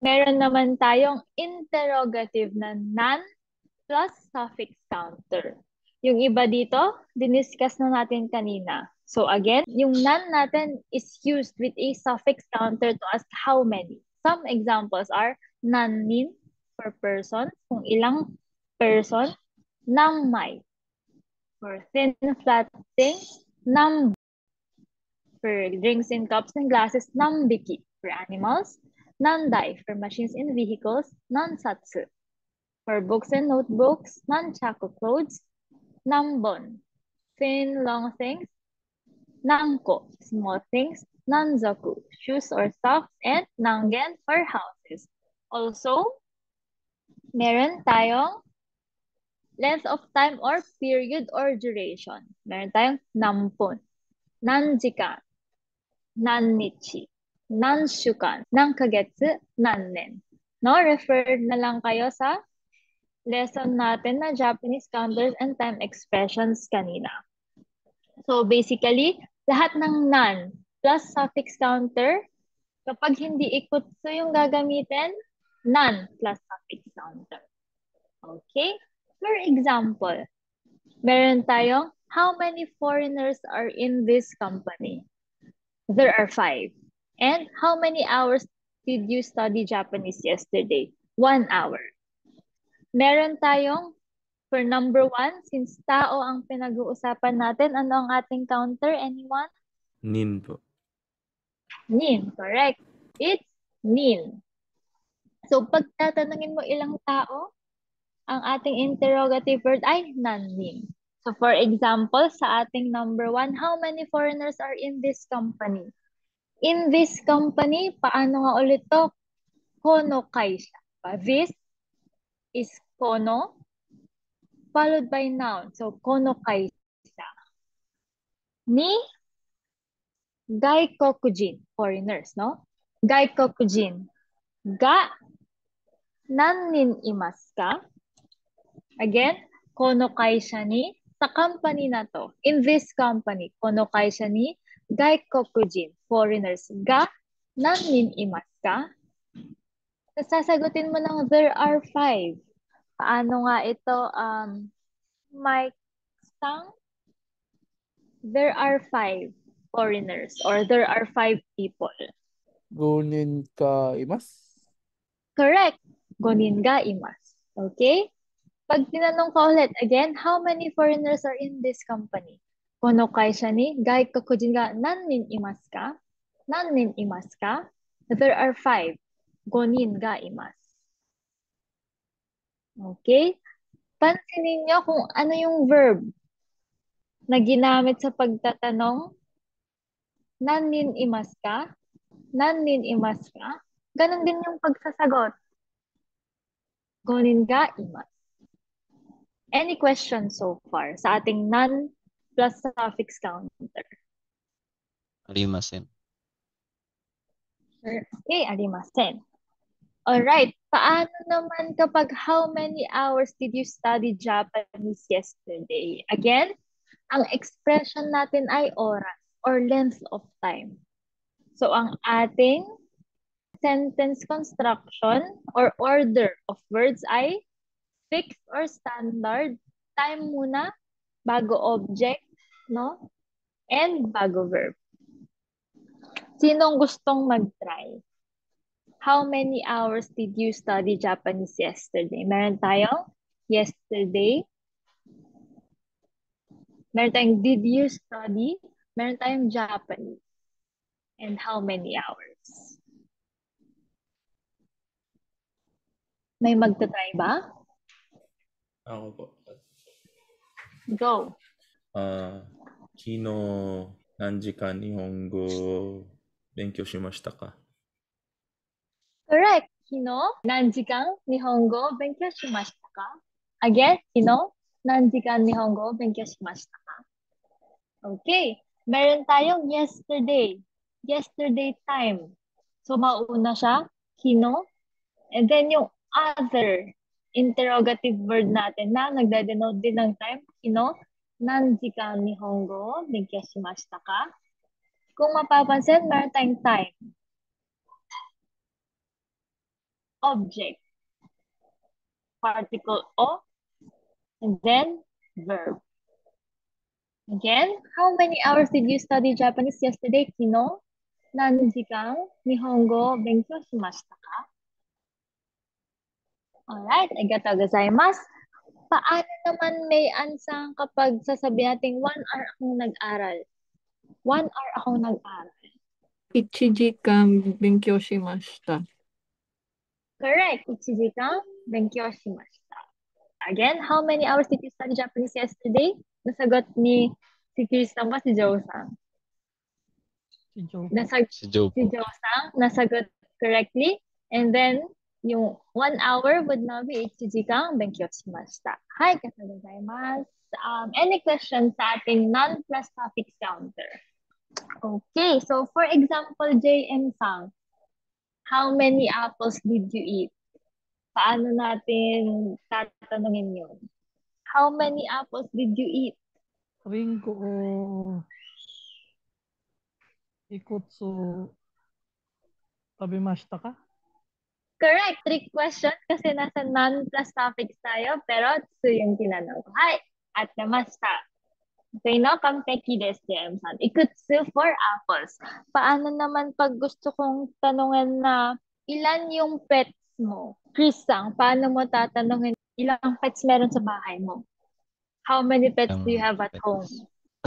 Meron naman tayong interrogative na nan plus suffix counter. Yung iba dito, diniscuss na natin kanina. So again, yung nan natin is used with a suffix counter to ask how many. Some examples are nanin for person, kung ilang person, nang may. For thin flat things, nam. For drinks in cups and glasses, nambiki. For animals, nandai. For machines and vehicles, nansatsu. For books and notebooks, nunchaku clothes, nambon. Thin, long things, nanko. Small things, nanzoku. Shoes or socks, and nangen for houses. Also, meron tayong length of time or period or duration. Meron tayong nampun, nanjikan, nannichi, nanshukan, nankagetsu, nannen. No, refer na lang kayo sa lesson natin na Japanese counters and time expressions kanina. So basically, lahat ng nan plus suffix counter, kapag hindi ikutsu yung gagamitin, nan plus suffix counter. Okay? For example, meron tayong, how many foreigners are in this company? There are 5. And how many hours did you study Japanese yesterday? 1 hour. Meron tayong, for number 1, since tao ang pinag-uusapan natin, ano ang ating counter? Anyone? Nin po. Nin, correct. It's nin. So, pag tatanungin mo ilang tao, ang ating interrogative word ay nanin. So, for example, sa ating number 1, how many foreigners are in this company? In this company, paano nga ulit to? Kono kai siya. This is kono, followed by noun. So, kono kai siya. Ni gaikokujin, foreigners, no? Gaikokujin. Ga nannin imasu ka? Again, kono kaisha ni, sa company na to, in this company, kono kaisha ni gaikokujin, foreigners, ga nannin imasu ka? Sasagutin mo ng there are 5. Paano nga ito, Mike Sang? There are 5 foreigners or there are 5 people. Gonin ka imas? Correct. Gonin ga imasu. Okay? Pag tinanong ka ulit, again, how many foreigners are in this company? Kono kaisha ni gaikokujin ga nannin imasu ka? Nannin imasu ka? There are 5. Gonin ga imasu. Okay? Pansinin nyo kung ano yung verb na ginamit sa pagtatanong. Nannin imasu ka? Nannin imasu ka? Ganon din yung pagsasagot. Gonin ga imasu. Any questions so far sa ating nan plus suffix counter? Arimasen. Okay, arimasen. Alright, paano naman kapag how many hours did you study Japanese yesterday? Again, ang expression natin ay oras or length of time. So, ang ating sentence construction or order of words ay fixed or standard. Time muna, bago object, no? And bago verb. Sinong gustong mag-try? How many hours did you study Japanese yesterday? Meron tayong yesterday. Meron tayong did you study? Meron tayong Japanese. And how many hours? May magta-try ba? Ako po. Go. 昨日何時間日本語を勉強しましたか？ Correct. Kino, nanjikan nihongo benkyou shimashita ka? Again, kino, nanjikan nihongo benkyou shimashita ka? Okay. Meron tayong yesterday. Yesterday time. So, mauna siya, kino. And then yung other interrogative word natin na nagde-denote din ng time, kino, nanjikan nihongo benkyou shimashita ka? Kung mapapansin, meron tayong time. object, particle o, and then verb. Again, how many hours did you study Japanese yesterday, Kino? 何時間日本語を勉強しましたか? Alright, arigatou gozaimasu. Paano naman may ansang kapag sasabihin natin 1 hour akong nag-aral? 1 hour akong nag-aral. 1時間勉強しました。 Correct. 1時間勉強しました. Again, how many hours did you study Japanese yesterday? Nasagot ni si Krista ba si Joe-san? Si Joe. Si Joe Si po. Joe-san nasagot correctly. And then, yung 1 hour would now be 1時間勉強しました. Hi, kasagozaimasu. Any questions sa ating non-plus suffix counter? Okay, so for example, JM-san, how many apples did you eat? Paano natin tatanungin yun? How many apples did you eat? リンゴをいくつ食べましたか? Correct. Trick question kasi nasa non-plus suffix tayo, pero tsu yung tinanong ko. Hi, atemashita. Okay, no? Kampeki desu, JM-san. Ikutsu for apples. Paano naman pag gusto kong tanungin na ilan yung pets mo? Chris-san, paano mo tatanungin ilang pets meron sa bahay mo? How many pets do you have at home?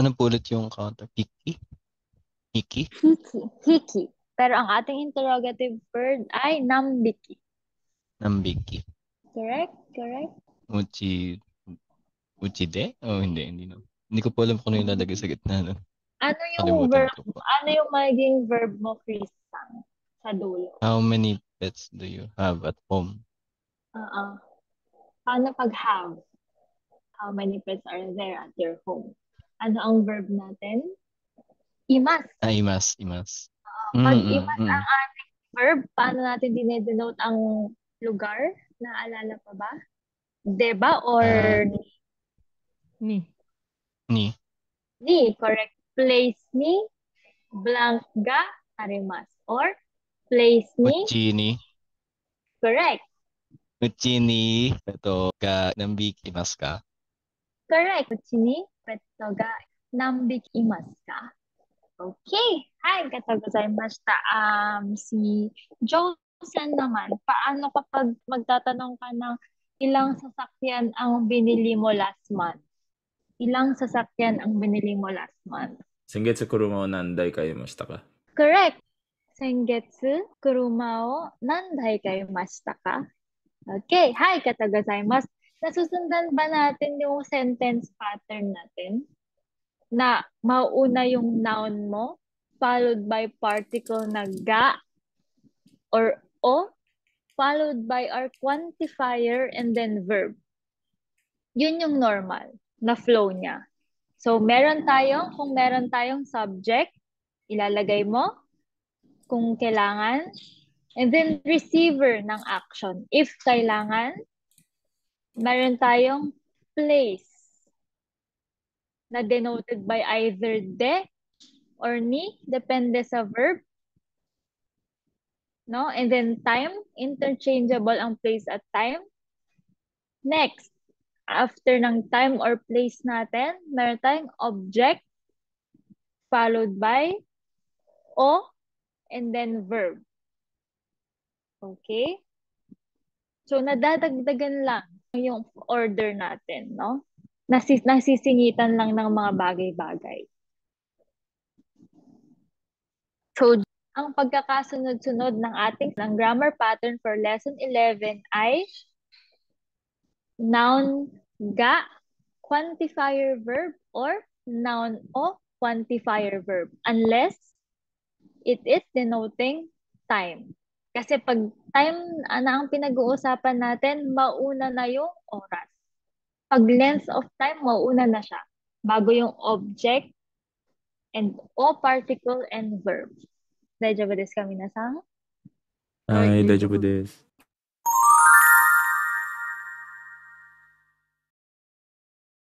Ano po ulit yung counter? Hiki? Hiki? Hiki. Hiki. Pero ang ating interrogative word ay nambiki. Nambiki. Correct? Correct? Uchi de? Oh, hindi na. Hindi ko po alam kung ano yung lalagay sa gitna. No? Ano yung Kalimutan verb? ko po. Ano yung magiging verb mo, Krista? Sa dulo. How many pets do you have at home? Paano pag have? How many pets are there at your home? Ano ang verb natin? Imas. Imas. Pag imas ang ating verb, paano natin dinedenote ang lugar? Naalala pa ba? Deba or Ni. Ni. Ni, correct. Place ni, blank ga, arimas. Or place ni, Uchi ni. correct. Uchi ni. Ito ga nambiki imasu ka? Correct. Uchi ni, petto ga nambikimasu ka? Okay. Hi, katagozaimasu. Si Joe-san naman, paano kapag magtatanong ka ng ilang sasakyan ang binili mo last month? Ilang sasakyan ang binili mo last month? 先月車を何台買いましたか? Correct. 先月、車を何台買いましたか? Okay. Hi, katagozaimasu. Nasusundan ba natin yung sentence pattern natin? Na mauuna yung noun mo, followed by particle na ga or o, followed by our quantifier and then verb. Yun yung normal na flow niya. So, kung meron tayong subject, ilalagay mo kung kailangan, and then receiver ng action. If kailangan, meron tayong place na denoted by either de or ni, depende sa verb. No? And then time, interchangeable ang place at time. Next, after ng time or place natin, meron tayong object followed by o and then verb. Okay? So, nadadagdagan lang yung order natin, no? Nasisingitan lang ng mga bagay-bagay. So, ang pagkakasunod-sunod ng grammar pattern for lesson 11 ay noun ga, quantifier verb, or noun o, quantifier verb. Unless it is denoting time. Kasi pag time na ang pinag-uusapan natin, mauna na yung oras. Pag length of time, mauna na siya. Bago yung object and o particle and verb. 大丈夫ですか皆さん? はい、大丈夫です。